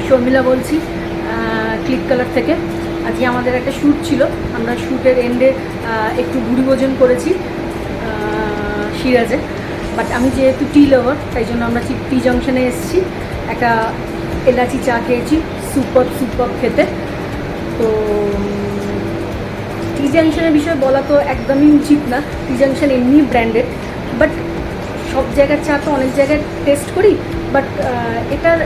শর্মিলা বলছি click colour থেকে। আজকে আমাদের একটা শ্যুট ছিল, আমরা শ্যুটের এন্ডে একটু ভুড়ি ভোজন করেছি সিরাজে। বাট আমি যেহেতু টি লাভার, তাই জন্য আমরা টি জাংশনে এসেছি, একটা এলাচি চা খেয়েছি, সুপার খেতে। তো টি জাংশনের বিষয়ে বলা তো একদমই উচিত না, টি জাংশন এমনি ব্র্যান্ডেড, বাট সব জায়গার চা তো অনেক জায়গায় টেস্ট করি, বাট এটার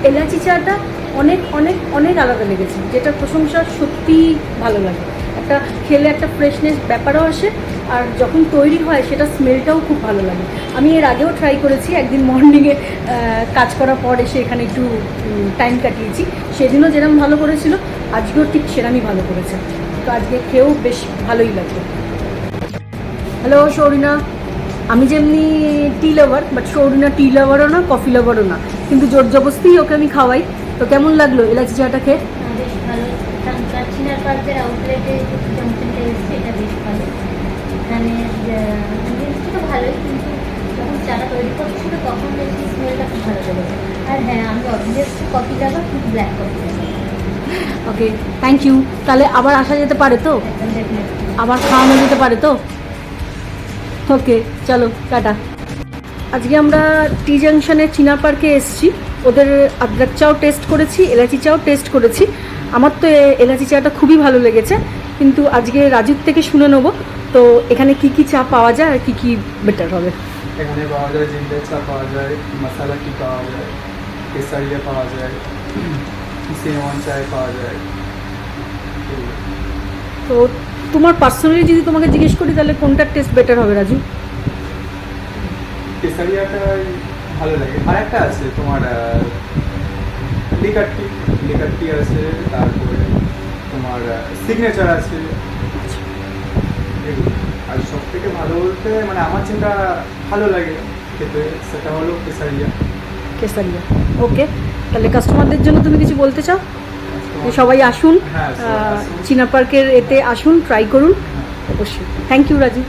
এলাচি চাটা অনেক অনেক অনেক আলাদা লেগেছে, যেটা প্রশংসা সত্যিই ভালো লাগে। একটা খেলে একটা ফ্রেশনেস ব্যাপারও আসে, আর যখন তৈরি হয় সেটা স্মেলটাও খুব ভালো লাগে। আমি এর আগেও ট্রাই করেছি, একদিন মর্নিংয়ে কাজ করার পর এসে এখানে একটু টাইম কাটিয়েছি, সেদিনও যেরকম ভালো করেছিল আজকেও ঠিক সেরকমই ভালো করেছে। তো আজকে খেয়েও বেশ ভালোই লাগলো। হ্যালো সৌরিনা, আমি যেমনি টি লাভার, বাট সৌরিনা টি লাভারও না, কফি লাভারও না, কিন্তু জোর জবরদস্তিই ওকে আমি খাওয়াই। তো কেমন লাগলো এলাচি চাটা খেয়ে? বেশ ভালো। চিনার পার্কের আউটলেটে জাংশনটা এসেছে, এটা বেশ ভালো। এখানে তো ভালোই, কিন্তু যখন চাটা তৈরি করছিল তখন দেখছি স্মেলটা খুব ভালো লেগেছে। আর হ্যাঁ, আমি অবভিয়াসলি কফি লাভার, কিন্তু black coffee lover. Okay, thank you. তাহলে আবার আসা যেতে পারে তো? আবার খাওয়ানো যেতে পারে তো? ওকে, চলো টাটা। আজকে আমরা টি জাংশনের চিনা পার্কে এসেছি, ওদের আদ্রাক চাও টেস্ট করেছি, এলাচি চাও টেস্ট করেছি। আমার তো এলাচি চাটা খুবই ভালো লেগেছে, কিন্তু আজকে রাজুর থেকে শুনে নেবো তো এখানে কি কি চা পাওয়া যায় আর কি কি বেটার হবে। এখানে পাওয়া যায় জিঞ্জার চা, পাওয়া যায় মশালা টি, পাওয়া যায় কেসারিয়া, পাওয়া যায় সেমন চায়, পাওয়া যায়। তো তোমার পার্সোনালি যদি তোমাকে জিজ্ঞেস করি তাহলে কোনটার টেস্ট বেটার হবে রাজু? কেসারিয়াটাই ভালো লাগে। আর একটা আছে তোমার লিকার টি আছে, তারপরে তোমার সিগনেচার আছে। এগুলো। আর সব থেকে ভালো বলতে মানে আমার যেটা ভালো লাগে খেতে, সেটা হলো কেসারিয়া। ওকে, তাহলে কাস্টমারদের জন্য তুমি কিছু বলতে চাও? সবাই আসুন, হ্যাঁ, চিনা পার্কের এতে আসুন, ট্রাই করুন অবশ্যই। Thank you Raju.